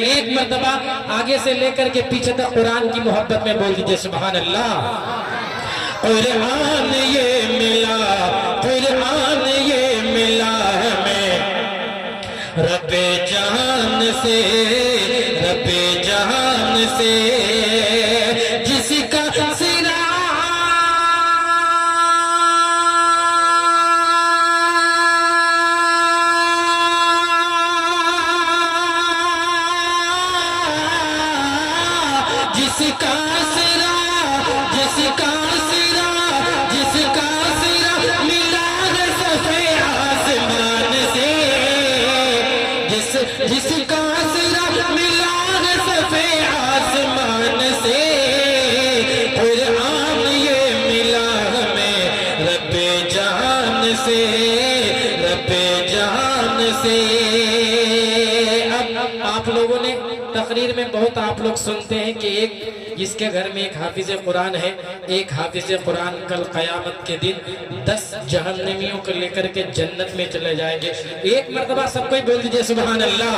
ایک مرتبہ آگے سے لے کر کے پیچھے تک قرآن کی محبت میں بول دیجئے سبحان اللہ۔ قرآن یہ ملا، قرآن یہ ملا ہمیں رب جہان سے، رب جہان سے، جس کا سرا جس کا سرا جس کا سرا جس کا سرا ملا ہے صفحے آسمان سے، جس کا سرا ملا ہے صفحے آسمان سے، قرآن یہ ملا ہمیں رب جہان سے، رب جہان سے۔ اب آپ لوگوں نے تقریر میں بہت آپ لوگ سنتے ہیں کہ ایک جس کے گھر میں ایک حافظ قرآن ہے، ایک حافظ قرآن کل قیامت کے دن 10 جہنمیوں کو لے کر کے جنت میں چلے جائیں گے۔ ایک مرتبہ سب کوئی بول دیجئے سبحان اللہ۔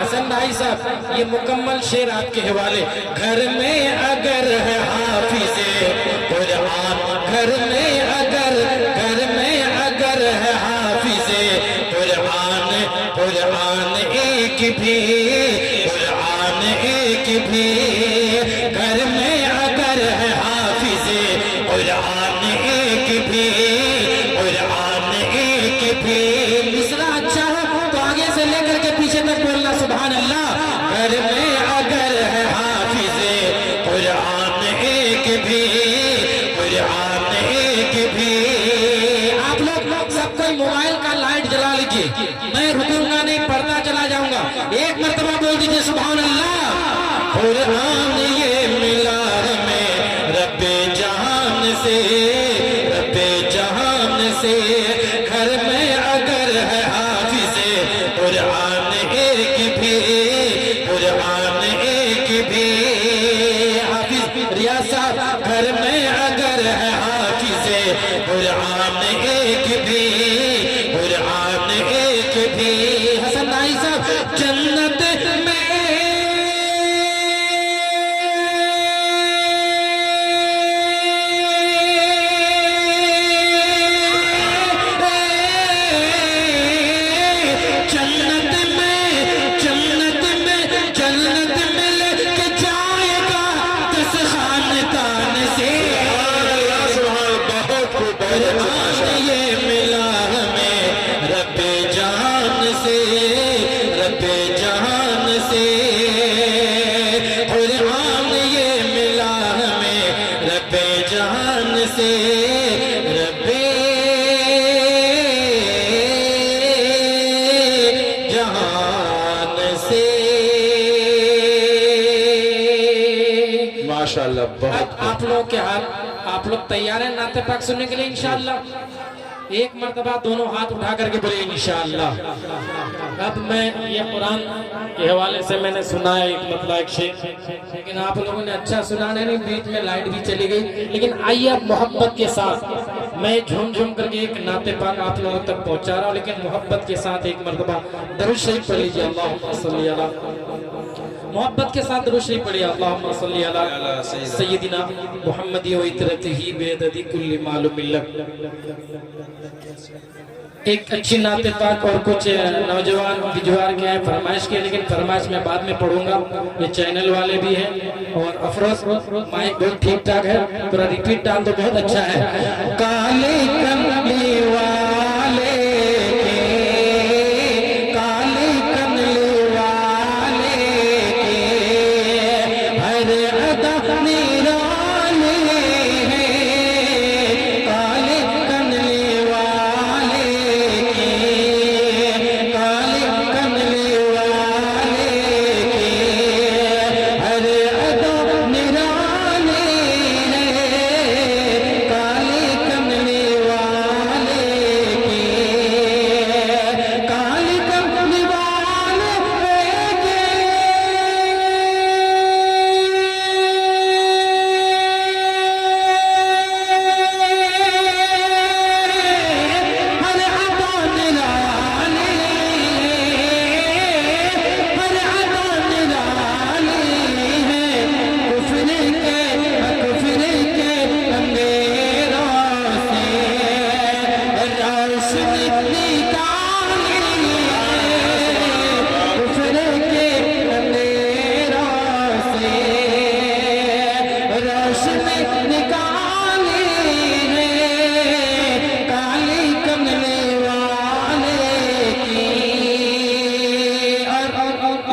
حسن بھائی صاحب یہ مکمل شعر آپ کے حوالے۔ گھر میں اگر ہے حافظ قرآن، گھر میں اگر ہے حافظ قرآن، قرآن ایک بھی، قرآن ایک بھی، گھر میں اگر ہے حافظ قرآن ایک بھی، قرآن ایک بھی۔ مصرع اچھا ہے تو آگے سے لے کر کے پیچھے تک بولنا سبحان اللہ۔ گھر میں اگر ہے حافظ قرآن ایک بھی، قرآن ایک بھی۔ آپ لوگ سب کوئی موبائل کا لائٹ جلا لیجئے، میں رکوں گا نہیں، پڑھتا چلا جاؤں گا۔ ایک مرتبہ بول دیجئے سبحان اللہ۔ قرآن یہ ملا ہمیں رب جہان سے، رب جہان سے، گھر میں اگر ہے حافظ قرآن ایک بھی، قرآن ایک بھی۔ حافظ ریاض صاحب گھر میں اگر ہے حافظ قرآن ایک بھی، قرآن ایک بھی۔ حسن بھائی صاحب جنت میں آپ لوگ کے حال، آپ لوگ تیار ہیں نعت پاک سننے کے لیے انشاءاللہ؟ ایک مرتبہ دونوں ہاتھ اٹھا کر کے بولے انشاءاللہ۔ اب میں یہ قرآن کے حوالے سے میں نے سنا ہے ایک مطلع ایک شعر، لیکن آپ لوگوں نے اچھا سنا نہیں، بیچ میں لائٹ بھی چلی گئی، لیکن آئیے اب محبت کے ساتھ میں جھوم جھوم کر کے ایک نعت پاک آپ لوگوں تک پہنچا رہا ہوں، لیکن محبت کے ساتھ ایک مرتبہ درود شریف پڑھ لیجیے۔ اللہم صلی علی، محبت کے ساتھ درود شریف پڑھیے۔ اللہم صلی علی سیدنا محمد و عطرتہ بعدد کل معلوم لک۔ ایک اچھی نعت پاک اور کچھ نوجوان بجوار کے ہیں فرمائش کے، لیکن فرمائش میں بعد میں پڑھوں گا، یہ چینل والے بھی ہیں اور افروز مائک بہت ٹھیک ٹھاک ہے، تھوڑا ریپیٹ ڈال تو بہت اچھا ہے۔ کالے کملی والے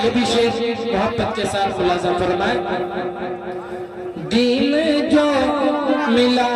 یہ بھی شعر محبت کے ساتھ ملاحظہ فرمائے. دین جو ملا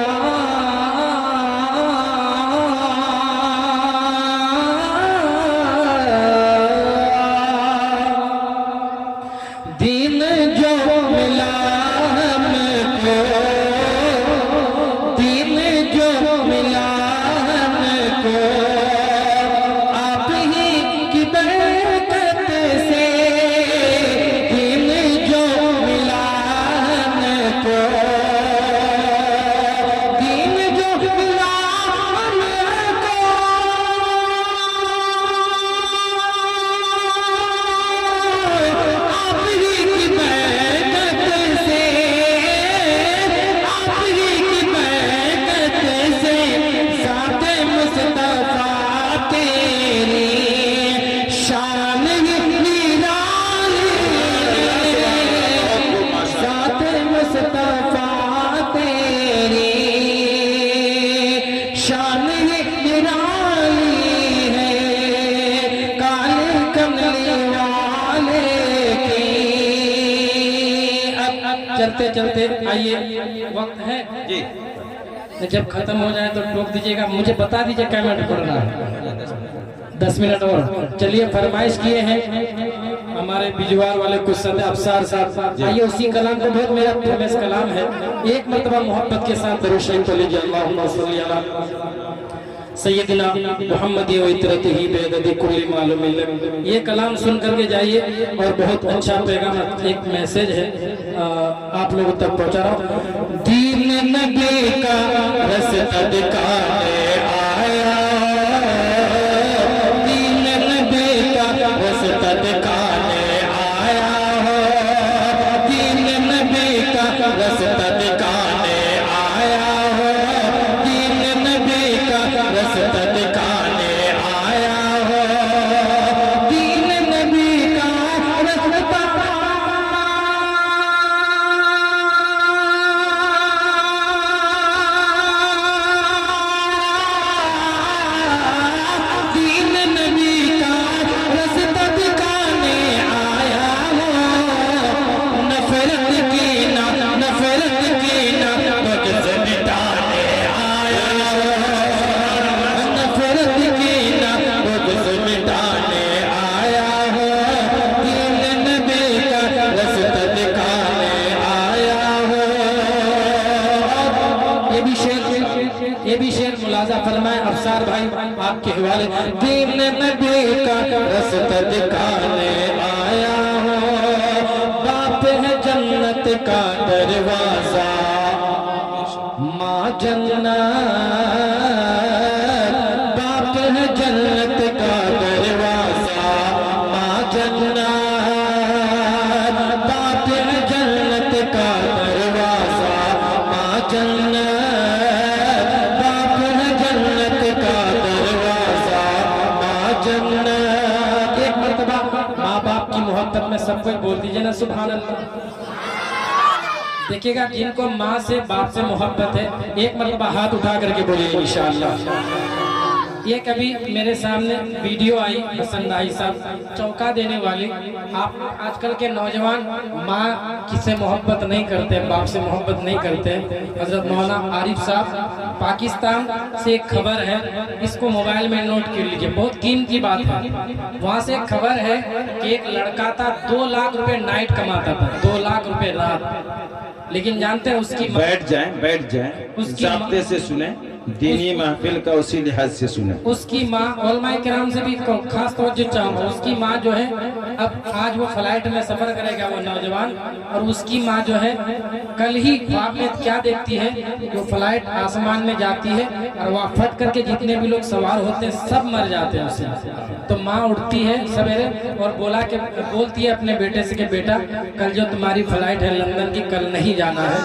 چلتے چلتے آئیے وقت ہے جی جب ختم ہو جائے تو ٹوک دیجئے گا مجھے بتا دیجئے کیا منٹ پڑھنا ہے 10 منٹ اور چلیے فرمائش کیے ہیں ہمارے بجوار والے کچھ صدر افسار صاحب آئیے اسی کلام کو بہت میرا فیمس کلام ہے ایک مرتبہ محبت کے ساتھ درود شریف پڑھ لیجیے اللہم صلی علی سیدنا محمد و اطرتہ بعدد کل معلوم. یہ کلام سن کر کے جائیے اور بہت اچھا پیغام ایک میسج ہے آپ لوگوں تک پہنچا رہا ہوں. دین نبی کا رستہ دکھانے آیا دین نبی کا رستہ دکھانے آیا دین نبی کا رستہ دکھانے آیا دین نبی کا رستہ دکھانے آیا دین نبی کا رستہ یہ بھی شعر ملاحظہ فرمائے افسار بھائی آپ کے حوالے دین نبی کا رستہ دکھانے آیا ہوں باپ ہے جنت کا دروازہ ماں جنت باپ ہے جنت کا دروازہ ماں جنت باپ ہے جنت کا دروازہ ماں جنت ایک مرتبہ ماں باپ کی محبت میں سب کوئی بول دیجئے نا سبحان اللہ. دیکھیے گا جن کو ماں سے باپ سے محبت ہے ایک مرتبہ ہاتھ اٹھا کر کے بولیے انشاءاللہ. یہ کبھی میرے سامنے ویڈیو آئی حسن نائی صاحب چوکا دینے والی. آپ آج کل کے نوجوان ماں کس سے محبت نہیں کرتے باپ سے محبت نہیں کرتے. حضرت مولانا عارف صاحب پاکستان سے ایک خبر ہے اس کو موبائل میں نوٹ کر لیجئے بہت قیمتی بات ہے. وہاں سے ایک خبر ہے کہ ایک لڑکا تھا 2 لاکھ روپے نائٹ کماتا تھا 2 لاکھ روپے رات. لیکن جانتے ہیں اس کی بیٹھ جائیں ضابطے سے سنیں دینی محفل کا اسی لحاظ سے سنیں. اس کی ماں علماء کرام سے بھی خاص توجہ چاہوں گا. اس کی ماں جو ہے اب آج وہ فلائٹ میں سفر کرے گا وہ نوجوان اور اس کی ماں جو ہے کل ہی خواب میں کیا دیکھتی ہے وہ فلائٹ آسمان میں جاتی ہے اور وہ پھٹ کر کے جتنے بھی لوگ سوار ہوتے ہیں سب مر جاتے ہیں اسے. تو ماں اٹھتی ہے سویرے اور بولتی ہے اپنے بیٹے سے کہ بیٹا کل جو تمہاری فلائٹ ہے لندن کی کل نہیں جانا ہے.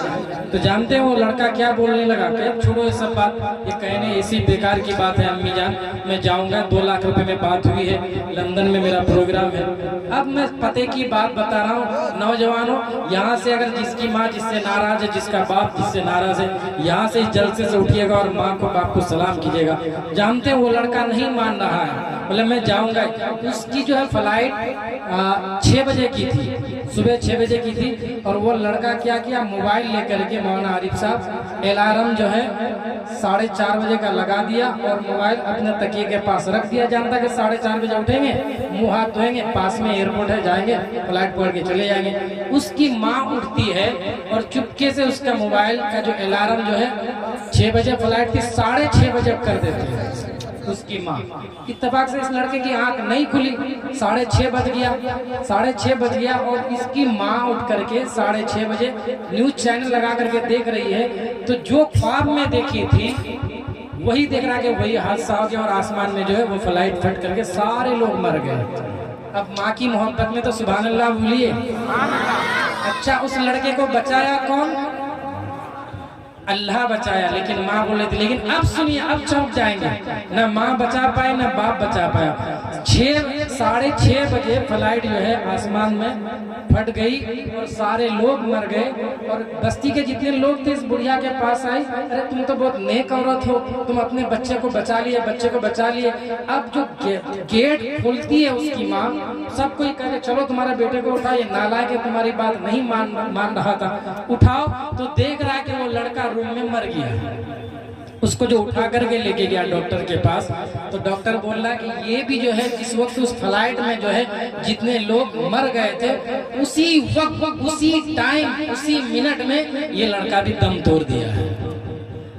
تو جانتے ہیں وہ لڑکا کیا بولنے لگا کہ چھوڑو یہ سب بات یہ کہنے اسی بیکار کی بات ہے امی جان میں جاؤں گا 2 لاکھ روپے میں بات ہوئی ہے لندن میں میرا پروگرام ہے. اب میں پتے کی بات بتا رہا ہوں نوجوانوں یہاں سے اگر جس کی ماں جس سے ناراض ہے جس کا باپ جس سے ناراض ہے یہاں سے اس جلسے سے اٹھیے گا اور ماں کو باپ کو سلام کیجیے گا. جانتے ہیں وہ لڑکا نہیں مان رہا ہے بولے میں جاؤں گا. اس کی جو ہے فلائٹ 6 بجے کی تھی, صبح 6 بجے کی تھی, اور وہ لڑکا کیا کیا, موبائل لے کر کے مولانا عارف صاحب الارم جو ہے 4:30 بجے کا لگا دیا اور موبائل اپنے تکیے کے پاس رکھ دیا. جانتا کہ 4:30 بجے اٹھیں گے, منہ ہاتھ دھوئیں گے, پاس میں ایئرپورٹ ہے, جائیں گے فلائٹ پکڑ کے چلے جائیں گے. اس کی ماں اٹھتی ہے اور چپکے سے اس کا موبائل کا جو الارم جو ہے 6 بجے فلائٹ تھی 6:30 بجے کر دیتی ہے اس کی ماں. اتفاق سے اس لڑکے کی آنکھ نہیں کھلی, 6:30 بج گیا, 6:30 بج گیا, اور اس کی ماں اٹھ کر کے 6:30 بجے نیوز چینل لگا کر کے دیکھ رہی ہے. تو جو خواب میں دیکھی تھی وہی دیکھ رہا کہ وہی حادثہ ہو گیا, اور آسمان میں جو ہے وہ فلائٹ پھٹ کر کے سارے لوگ مر گئے. اب ماں کی محبت میں تو سبحان اللہ بولیے. اچھا, اس لڑکے کو بچایا کون؟ اللہ بچایا, لیکن ماں بولے تھے. لیکن اب سنیے, اب چونک جائیں گے, نہ ماں بچا پائے نہ باپ بچا پایا. 6:30 بجے فلائٹ جو ہے آسمان میں پھٹ گئی اور سارے لوگ مر گئے. اور بستی کے جتنے لوگ تھے اس بڑھیا کے پاس آئی, ارے تم تو بہت نیک عورت ہو, تم اپنے بچے کو بچا لیے, بچے کو بچا لیے. اب جو گیٹ کھولتی ہے اس کی ماں, سب کو کہے چلو تمہارے بیٹے کو اٹھا, یہ نالائق ہے, تمہاری بات نہیں مان رہا تھا, اٹھاؤ. تو دیکھ رہا ہے کہ وہ لڑکا روم میں مر گیا. اس کو جو اٹھا کر کے لے کے گیا ڈاکٹر کے پاس, تو ڈاکٹر بول رہا ہے کہ یہ بھی جو ہے جس وقت اس فلائٹ میں جو ہے جتنے لوگ مر گئے تھے, اسی وقت, اسی ٹائم, اسی منٹ میں یہ لڑکا بھی دم توڑ دیا ہے.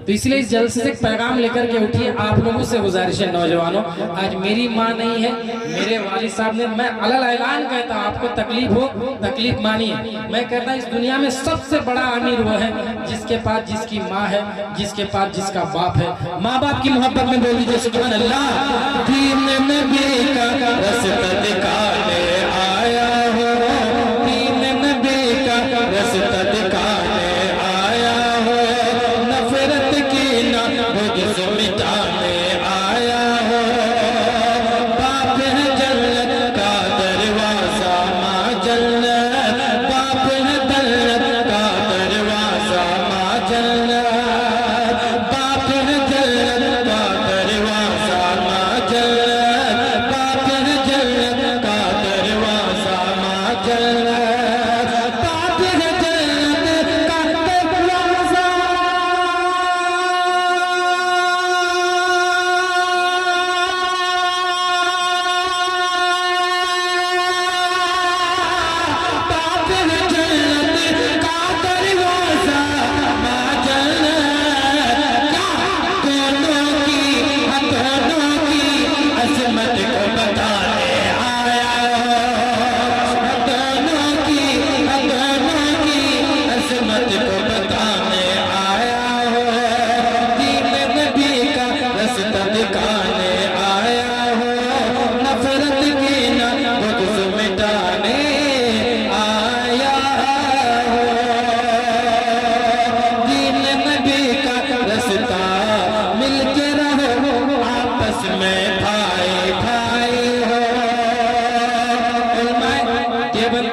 تو اس لیے اس جلسے سے ایک پیغام لے کر کے اٹھیے. آپ لوگوں سے گزارش ہے نوجوانوں, آج میری ماں نہیں ہے, میرے والد صاحب نے, میں علل اعلان کہتا ہوں, آپ کو تکلیف ہو تکلیف مانیے. میں کہتا ہوں اس دنیا میں سب سے بڑا امیر وہ ہے جس کے پاس جس کی ماں ہے, جس کے پاس جس کا باپ ہے. ماں باپ کی محبت میں بول دیجیے سبحان اللہ. دین نبی کا رستہ دکھانے آیا ہو, دین نبی کا رستہ دکھانے آیا ہو, نفرت کی نہ بغض مٹانے آیا ہو. باپ ہے جنت کا دروازہ, ماں جنت, باپ ہے جنت کا دروازہ, ماں جنت, باپ ہے جنت کا دروازہ, ماں جنت, باپ ہے جنت کا دروازہ, ماں جنت, باپ ہے جنت کا دروازہ.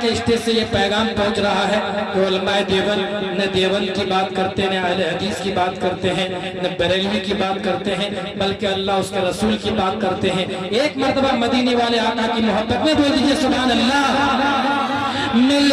اسٹیج سے یہ پیغام پہنچ رہا ہے کہ علماء دیوبند نہ دیوبند کی بات کرتے ہیں, نہ اہل حدیث کی بات کرتے ہیں, نہ بریلوی کی بات کرتے ہیں, بلکہ اللہ اس کے رسول کی بات کرتے ہیں. ایک مرتبہ مدینے والے آقا کی محبت میں بول دیجئے سبحان اللہ. مل